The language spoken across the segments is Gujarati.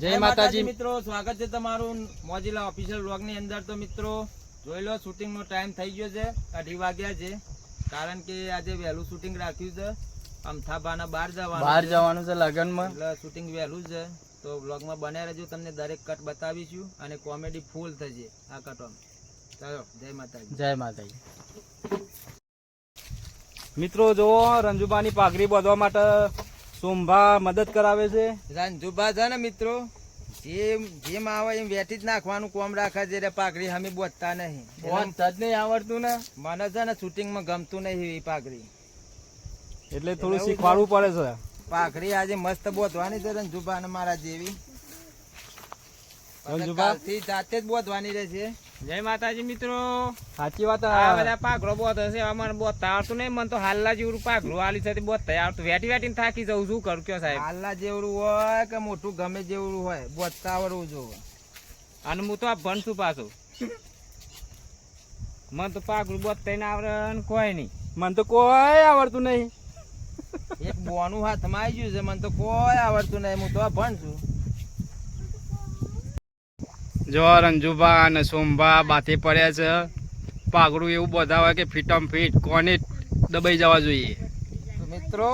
જય માતાજી મિત્રો, સ્વાગત છે તમારું મોજીલા ઓફિશિયલ વ્લોગ ની અંદર। તો મિત્રો જોઈ લો, શૂટિંગ નો ટાઈમ થઈ ગયો છે, 2:30 વાગ્યા છે, કારણ કે આજે વહેલું શૂટિંગ રાખ્યું છે। અમથાભાના બહાર જવાનું છે લગનમાં, એટલે શૂટિંગ વહેલું છે। તો વ્લોગમાં બન્યા રહેજો, તમને દરેક કટ બતાવીશું અને કોમેડી ફૂલ થશે આ કટમાં। ચાલો, જય માતાજી। જય માતાજી। મિત્રો જો રંજુબાની પાઘડી બાંધવા માટે સોમભા મદદ કરાવે છે। રંજુભા છે ને મિત્રો, જેમ આવે એમ વેઠી જ નાખવાનું કોમ રાખે છે, પાઘડી અમે બોધતા નહીં, જ નહીં આવડતું ને, મને છે ને શૂટિંગમાં ગમતું નહીં એ પાઘડી, એટલે થોડું શીખવાડવું પડે છે। પાઘડી આજે મસ્ત બોધવાની છે રંજુભા ને મારા જેવી, રંજુભા જાતે જ બોધવાની રહેશે। જય માતાજી મિત્રો, સાચી વાત। આ બધા પાઘડો બોધ હશે, મને બોધતા આવડતું નહીં, મને તો હાલના જેવું પાઘડું આલી છે બોધતા આવડતું, વેટી વેટીને થાકી જવું, શું કરું કયો સાહેબ? હાલના જેવડું હોય કે મોટું ગમે જેવડું હોય, બોધતા આવડવું જોવે। અને હું તો આ ભણશું પાછું, મને તો પાઘડું બોધતા ના આવડે ને કોઈ નહીં, મને તો કોઈ આવડતું નહીં। એક બોનું હાથમાં આવી ગયું છે, મને તો કોઈ આવડતું નહીં, હું તો આ ભણશું। જો રંજુભા અને સોમભા બાથે પડ્યા છે, પાઘડું એવું બધા હોય કે ફીટમ ફીટ કોને દબાઈ જવા જોઈએ। તો મિત્રો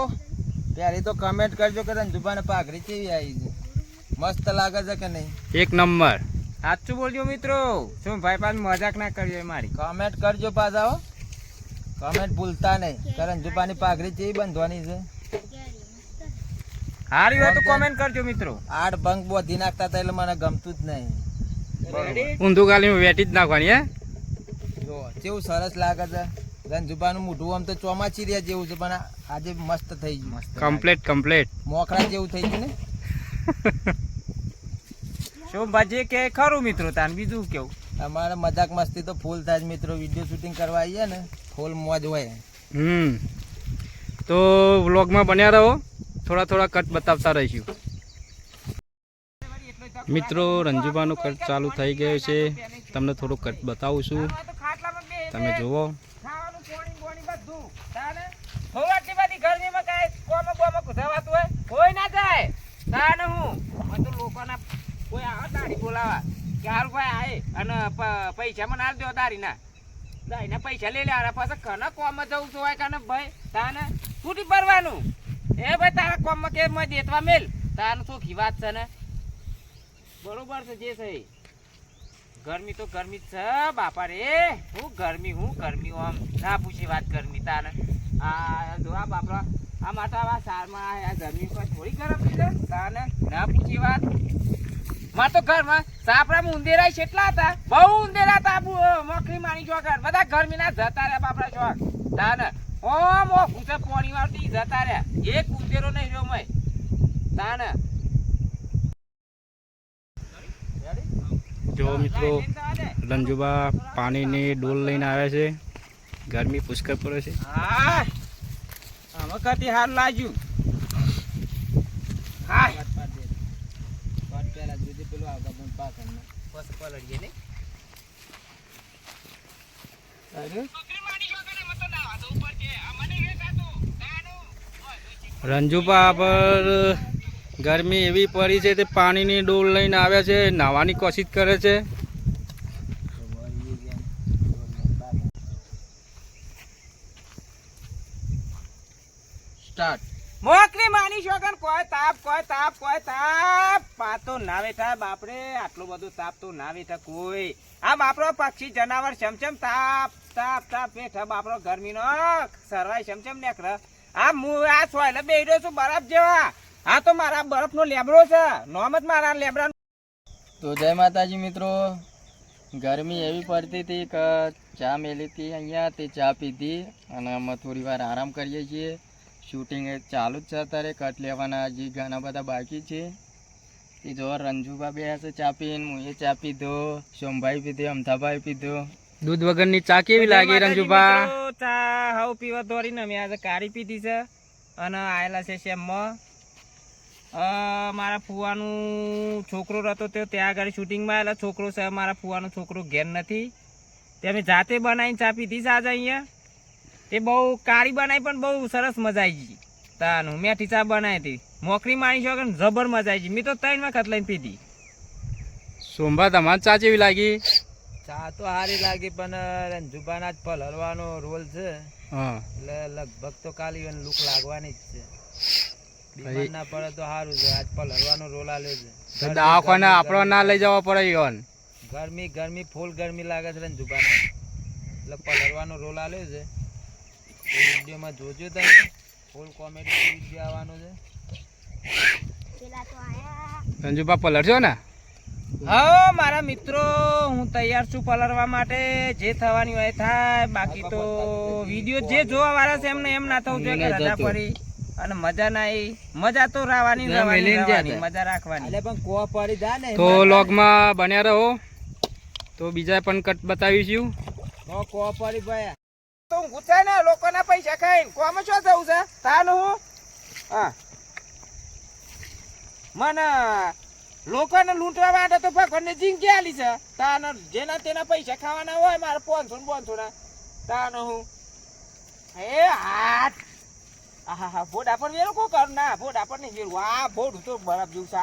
ત્યારે તો કમેન્ટ કરજો કે રંજુભા ને પાઘડી કેવી આવી છે, મસ્ત લાગે છે કે નહીં? એક નંબર। સાચું બોલજો મિત્રો, શું ભાઈ પાછ મજાક ના કરજો મારી, કમેન્ટ કરજો પાછા હો, કમેન્ટ ભૂલતા નહીં કે રંજુભા ની પાઘડી કેવી બાંધવાની છે। હારી હોય તો કોમેન્ટ કરજો મિત્રો। 8 ભંગ બોધી નાખતા હતા એટલે મને ગમતું જ નહીં। ઊંધું ગાલી વેટી જ નાખવાની હે। જો કેવું સરસ લાગે છે, રંજુભા નું મોઢું આમ તો ચોમાચીરિયા જેવું છે, પણ આજે મસ્ત થઈ ગયું, કમ્પ્લીટ કમ્પ્લીટ મોખરા જેવું થઈ ગયું ને। શું ભાજી કે ખરું મિત્રો, તાન બીજું કેવું? અમારે મજાક મસ્તી તો ફૂલ થાય છે મિત્રો, વિડીયો શૂટિંગ કરવા આવીએ ને ફૂલ મોજ હોય। તો વ્લોગમાં બન્યા રહો, થોડા થોડા કટ બતાવતા રહીશું। મિત્રો રંજુભાનું કટ ચાલુ થઈ ગયો છે, તમને થોડું કટ બતાવું છું, તમે જુઓ। કોઈ ના જાય તાને હું તો લોકોના કોઈ આવે દાડી બોલાવા કે હારું ભાઈ આય અને પૈસા મને હાલ દો, દારી ના પૈસા લઈ લેવાના, પછી કને કોમ જવું છું હોય કને ભાઈ તાને છૂટી ભરવાનું। એ ભાઈ તારા કોમમાં કે મેં દેતવા મેલ, તારું ચોખ્ખી વાત છે ને, બરોબર છે જે છે। ગરમી તો ગરમી જ છે બાપા રે, હું ગરમી આમ ના પૂછી વાત ગરમી તાને। આ જો આ બાપરા આ માટે આ સારમાં આ ગરમી પર થોડી ગરમ છે તાને, ના પૂછી વાત। માર તો ઘરમાં સાપરામાં ઉંદેરા કેટલા હતા, બહુ ઉંદેરા હતા, મોકરી માની શોખ, બધા ગરમી ના જતા રહ્યા બાપરા શોખ તાને। ઓમ ઓ ભૂસે પાણી વાળતી જતા રહ્યા, એક ઉંદેરો નહીં રહ્યો મય તાને। જો મિત્રો રંજુભા પાણીની ડોલ લઈને આવ્યા છે, ગરમી પુષ્કળ પડે છે। હા આ વખતે હારું લાગ્યું। હા પેલા જુદી પેલું આવતા પણ પાછળ બસ પલડીએ ને રંજુભા પર ગરમી એવી પડી છે તે પાણીની ડોલ લઈને આવ્યા છે, નાહવાની કોશિશ કરે છે। સ્ટાર્ટ। મોકરી માની શોગન કોઈ તાપ પાતો ના બેઠા બાપરે, આટલો બધો તાપ તો ના બેઠા કોઈ। આ બાપરો પક્ષી જનાવર ચમચમ તાપ બેઠા બાપરો, ગરમીનો સરવાય ચમચમ નેકર। આ સોયલે બેઠો છું બરફ જેવા, આ તો મારા બરફનો લેબડો છે, નોમ જ મારા લેબડા। તો જય માતાજી મિત્રો, ગરમી એવી પડતી હતી કે ચા મેલી હતી અહીંયા, તે ચા પીધી અને અમે થોડી વાર આરામ કરીએ છીએ। શૂટિંગ ચાલુ જ છે અત્યારે, કટ લેવાના હજી ઘણા બધા બાકી છે। તે જો રંજુભા બે છે ચા પીને, હું એ ચા પીધો, સોમભાઈ પીધો, અમથાભાઈ પીધો। દૂધ વગરની ચા કેવી લાગી રંજુભા? ચા હાવ પીવા દોરીને મેં આજે કાળી પીધી છે, અને આયેલા છે શેમમાં મારા ફુવાનું છોકરો હતો તે ત્યાં આગળ શૂટિંગમાં આવેલા છોકરો છે, મારા ફુવાનો છોકરો ઘેર નથી, તે અમે જાતે બનાવીને ચા પીધી છે આજે અહીંયા। તે બહુ કાળી બનાવી પણ બહુ સરસ મજા આવી ગઈ, તાનું મેઠી ચા બનાવી હતી। મોકરી માણી છો કે જબર મજા આવી છે. મેં તો 3 વખત લઈને પીધી. સોમભા તમારે ચા જેવી લાગી? ચા તો સારી લાગી પણ રંજુબાના જ પલળવાનો રોલ છે હા એટલે લગભગ તો કાલે એને લૂક લાગવાની જ છે. બીમાર ના પડે તો સારું છે. આજ પલળવાનો રોલ આલ્યો છે. તો દવાખાને આપણો ના લઈ જવા પડે યોન. ગરમી ફૂલ ગરમી લાગે છે રંજુબાના એટલે પલળવાનો રોલ આલ્યો છે. એ વિડીયોમાં જોજો તમે. ફૂલ કોમેડી વિડીયો આવવાનો છે. રંજુબા પલળશો ને? હા મારા મિત્રો, હું તૈયાર છું પલળવા માટે. જે થવાની હોય થાય. બાકી તો વિડીયો જે જોવા વાળા છે એમને એમ ના થવું જોઈએ કે રજા પડી અને મજા ના આવી. મજા તો રાવાની મજા રાખવાની. એટલે પણ કોવા પડી જાય ને તો લોગમાં બન્યા રહો. તો બીજા પણ કટ બતાવીશું. કોવા પડી ભાઈ તો હું ગુસ્સા ને લોકોના પૈસા ખાઈને કોમાં શું થવું છે તાનું હું હા મને લોકોને લૂંટવા માટે તો ભગવાનને જિંદગી આલી છે. તાનો જેના તેના પૈસા ખાવાના હોય મારે 500 ના તાનો હું એ હાથ આહા ભોડા પર વેરો કો કર ના ભોડા પર નહીં વેરું. આ ભોડું તો બરાબર જેવું છે.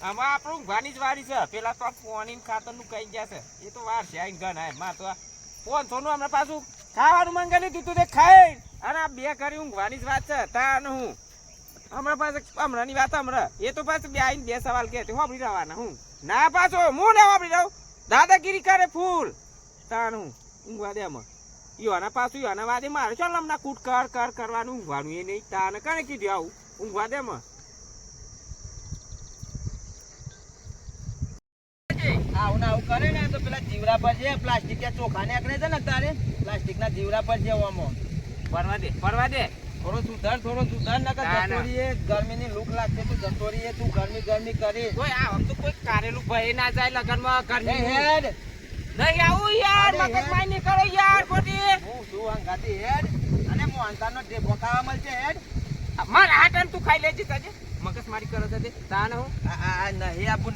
આમાં આપણું ઊંઘવાની જ વારી છે. પેલા તો પોણી ખાતર નું કઈ ગયા છે એ તો વાર છે. આઈ ગણ આય માર તો 500 નું હમણાં પાછું ખાવાનું મંગાવી લીધું તું તે ખાઈ અને આ 2 કરી ઊંઘવાની જ વાત છે. તાન હું હમણાં પાછું હમણાંની વાત હમણાં એ તો પાછું 2 આવીને 2 સવાલ કે હોબળી રહેવાના. હું ના પાછો હું ને હોબળી રહું. દાદાગીરી કરે ફૂલ. તાન હું ઊંઘવા દે એમાં યોના પાછું યોના વાદે મારે ચાલ હમણાં કૂટ કર કરવાનું ઊંઘવાનું એ નહીં. તાને કને કીધું આવું ઊંઘવા દે એમાં. આવું આવું કરે ને તો પેલા જીવડા પર છે પ્લાસ્ટિક ના ચોખા નીકળે છે ને તારે પ્લાસ્ટિક ના જીવડા પર જવામાં પરવા દે થોડો સુધાર નકર જતોરીએ ગરમીની લૂક લાગશે તો જતોરીએ તું ગરમી કરી કોઈ આમ તો કોઈ કારેલું ભાઈ ના જાય લગનમાં ઘરની હેડ નહીં આવું યાર મગજ માઈ ની કરો યાર ખોટી હું શું અંગાતી હેડ અને મોહનતાનો ઢેબો ખાવા મળશે હેડ મારા હાટન તું ખાઈ લેજે તાજે મગજ મારી કરો છે તાને હું આ નહીં આપું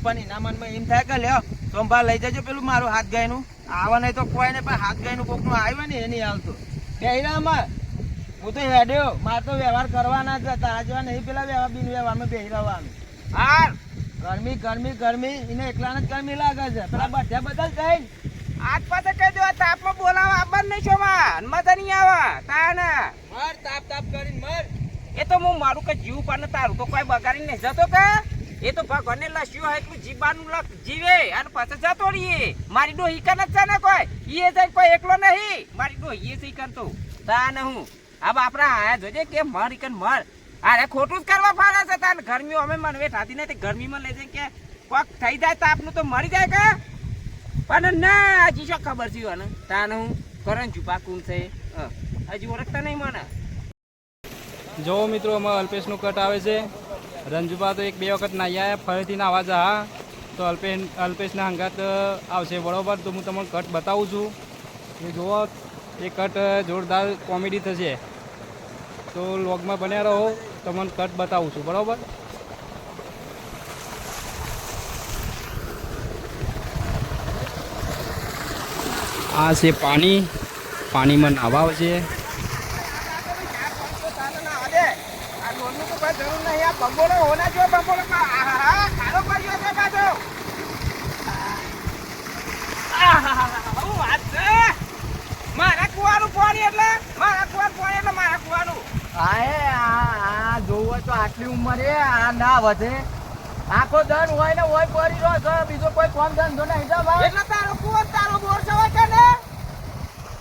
પણ એના મનમાં એમ થાય કે લ્યો સોમભા લઈ જજો પેલું મારું હાથ ગાયનું આવા નહીં તો કોઈ ને પણ હાથ ગાયનું કોકનું આવ્યું ને એ નહીં આવતું બેહીરામાં હું તો હેડ્યો મારે તો વ્યવહાર કરવાના જ હતા આ જેવા નહીં પેલા વ્યવહાર બિન વ્યવહારમાં બેહીરાવાનું હાર ગરમી એને એકલાને જ ગરમી લાગે છે પેલા બધા બદલ જાય આજ પાસે કહી દો તાપમાં બોલાવા આબર નહીં છો માં મજા નહીં આવે તાને મર તાપ કરીને મર એ તો હું મારું કે જીવ પણ તારું તો કોઈ બગાડી નહીં જતો કે એ તો ભગવાનને લસ્યું હોય એટલું જીવવાનું લખ જીવે અને પછી જતો રહીએ. મારી ડોહી કન જ છે ને કોઈ એ જાય કોઈ એકલો નહીં. મારી ડોહી એ સહી કરતો તાને હું આ બાપરા આયા જોજે કે મર ઈકન મર અરે ખોટું જ કરવા ફાળે છે. તાને ગરમીઓ અમે મને થાતી નથી ગરમીમાં લઈ જાય કે કોક થઈ જાય તાપનું તો મરી જાય કે પણ ના હજી શું ખબર છે ને તાને હું કરણ છુપા કુમ છે હજી ઓળખતા નહીં મને. જો મિત્રો અમારે અલ્પેશનું કટ આવે છે. રંજુબા તો 1-2 વખત નાહી આવ્યા ફરીથી નાવા જા તો અલ્પેશના હંગાત આવશે બરોબર. તો હું તમને કટ બતાવું છું એ જુઓ એ કટ જોરદાર કોમેડી થશે. તો લોગમાં બન્યા રહો તમને કટ બતાવું છું બરાબર. આ છે પાણીમાં નાવા આવશે. જરૂર નહીં આ બંબોળો હોના જો બંબોળો ખારો પડ્યો છે પાછો. હું વાત છે મારા કુવાનું પાણી એટલે મારા કુવાનું આ જોવો તો આટલી ઉંમરે આ ના વધે આખો દન હોય ને હોય પડી રહ્યો છે બીજો કોઈ કોમ ધંધો નહીં છે ભાઈ એટલે તારો કુવો તારો બોર છે હોય કે ને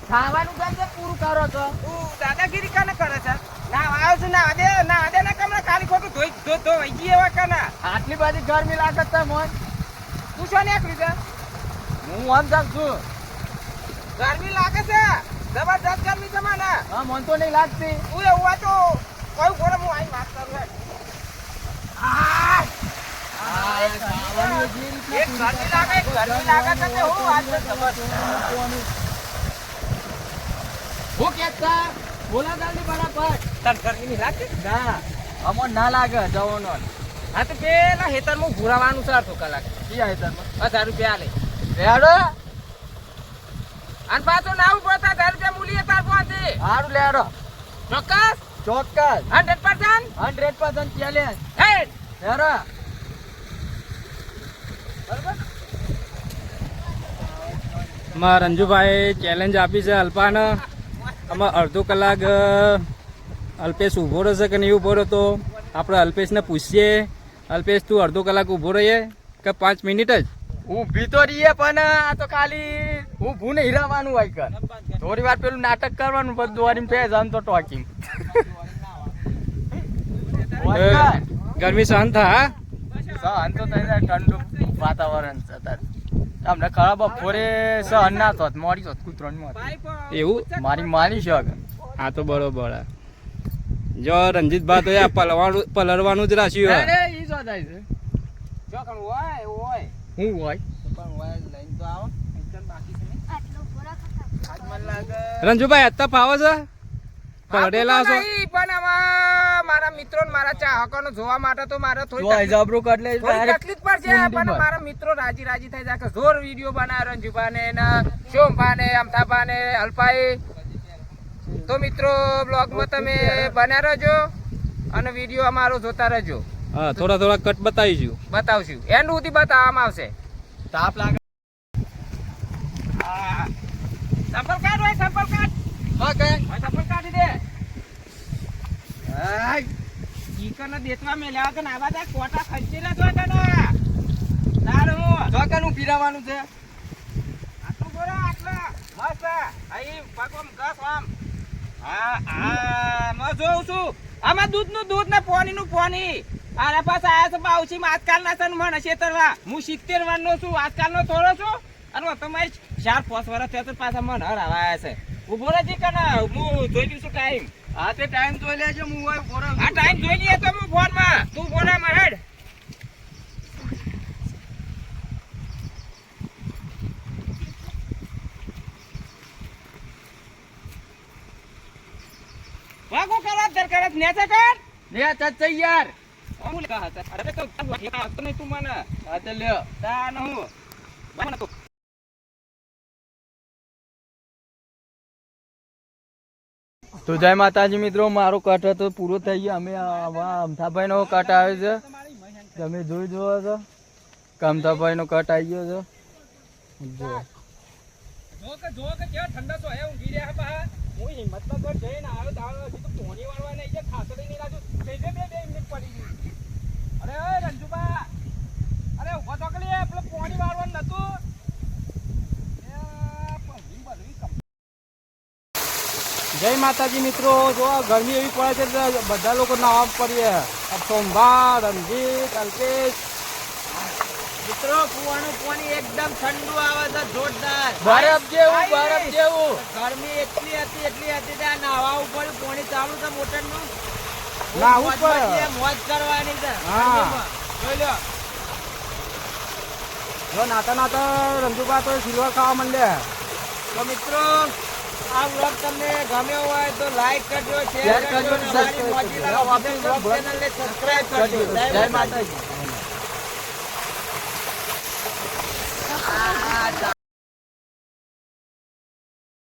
ખાવાનું ધંધો પૂરું કરો છો તું દાદાગીરી કાને કરે છે. ના આવ્યો છે ના દે ને કમરે ખાલી ખોટું ધોઈ ગઈ એવા કે ના આટલી બધી ગરમી લાગે છે મોન તું શું નીકળી છે હું સમજાવ છું ગરમી લાગે છે જબરજસ્ત ગરમી છે મને. હા મન તો નહીં લાગતી હું એવું હોય તો કયું ઘોડે હું આઈ વાત કરું હે એક ગરમી લાગે છે તે હું વાત છે હું કેતા બોલા જલ્દી બરાબર તન ગરમી નહીં લાગતી ના અમો ના લાગે જવાનો હા તો પેલા હેતરમાં ભૂરાવાનું છે અડધો કલાક કયા હેતરમાં 1000 રૂપિયા લે રેડો અને પાછું ના ઉભો થા 10 રૂપિયા મૂલીએ તાર પહોંચી સારું લેડો ચોક્કસ ચોક્કસ 100% 100% ચેલેન્જ હે લેડો માં રંજુભાઈ ચેલેન્જ આપી છે અલ્પાને. આમાં અડધો કલાક અલ્પેશ ઊભો રહેશે કે નહીં ઊભો રહેતો આપણે અલ્પેશને પૂછીએ. અલ્પેશ તું અડધો કલાક ઊભો રહીએ કે 5 મિનિટ જ? ઊભી તો રહીએ પણ આ તો ખાલી ઊભું નહીં રહેવાનું હોય કર થોડી વાર પેલું નાટક કરવાનું બધું દોરીને ફેસ આમ તો ટોકિંગ ગરમી સહન થા. સહન તો થઈ જાય ઠંડુ વાતાવરણ છે અત્યારે તમને ખરાબ બપોરે સહન ના થોત મોડી થોત કૂતરોની મોત એવું મારી માની છે આગળ હા તો બરોબર. જો રંજીતભાઈ તો યાર પલળવાનું જ રાખ્યું. અરે ઈ શું થાય છે ચોકણ હોય હોય હું હોય પણ હોય લઈને તો આવો એકદમ બાકી છે નહીં આજ મને લાગે રંજુભાઈ અત્તપ આવે છે પલળેલા છો? નહીં, પણ આમાં મારા મિત્રો ને મારા ચાહકોને જોવા માટે તો મારે થોડી જબરું કટ લે થોડી તકલીફ પડશે પણ મારા મિત્રો રાજી રાજી થઈ જાય કે જોર વિડીયો બનાવે રંજુભાને ને શોમભાને અમથાભાને અલ્પાએ. તો મિત્રો બ્લોગમાં તમે બન્યા રહેજો અને વિડીયો અમારો જોતા રહેજો. હા થોડા થોડા કટ બતાવીશું. બતાવશું એન્ડ સુધી બતાવવામાં આવશે. તાપ લાગે સંપલ કાઢ હોય સંપલ કાઢ હા કઈ સંપલ કાઢી દે. ચીકન દેતવા મેલ્યા કે નાવા દે કોટા ખંચેલા તો તને તારું ચોકાનું પીરાવાનું છે આટલું બોલો આટલા મસ્ત અહીં પગમ ઘસ આમ હા મેં જોઉં છું આમાં દૂધનું દૂધ ને પાણીનું પાણી આના પાસે આયા છે બાવસી આજકાલના છે ને મને છેતરવા હું 70 વર્ષનો છું આજકાલનો થોડો છું અને તમારી 4-5 વર્ષ થયા તો પાછા મને હરાવાયા છે ઉભો રહેજે કે ના હું જોઈ લઉં છું ટાઈમ હા તે ટાઈમ જોઈ લેજો હું હોય ફોરમ આ ટાઈમ જોઈ લઈએ તો હું ફોનમાં તું ફોનમાં હેડ વાગો કરાત દર કરાત નેચે કર લે તત યાર અમુલ કા હતા અરે તો નહીં તું મને હા તે લ્યો તા ન હું બને તો તો જય માતાજી મિત્રો મારો કટ હતો પૂરો થઈ ગયો અમે અમથાભાઈ નો કટ આવે છે તમે જોઈ જુઓ છો કે અમથાભાઈ નો કટ આવી ગયો છે જો જો કે જે ઠંડા તો હે ઊંઘી રહ્યા બા હું હિંમતનગર જઈને આવ્યો તારો હજી તો પોણી વાળવા નહીં છે ખાતડી નહીં લાગ્યું થઈ બે મિનિટ પડી ગઈ અરે ઓય રંજુબા અરે ઉભો તો કે પેલો પોણી વાળવાનું નતું જય માતાજી મિત્રો. જો ગરમી એવી પડે છે તો બધા લોકો નાવા પડીએ. સોમભા, રંજીત, અલ્પેશ. મિત્રો કુવાનું પાણી એકદમ ઠંડુ આવે છે જોરદાર બરફ જેવું ગરમી એટલી હતી ત્યાં નાવા ઉપર પાણી ચાલુ છે મોટરનું નાહવું જ પડે. મોજ કરવાની છે હા. જોઈ લો જો નાતા નાતા રંજુભા તો સિલ્વર ખાવા માંડ્યા. તો મિત્રો આ વ્લોગ તમને ગમ્યો હોય તો લાઈક કરજો શેર શેર કરજો કરજો, અને અમારી સબસ્ક્રાઇબ મોજીલા કરજો. ઓફિશિયલ બ્લોગ ચેનલને સબસ્ક્રાઇબ કરજો જય માતાજી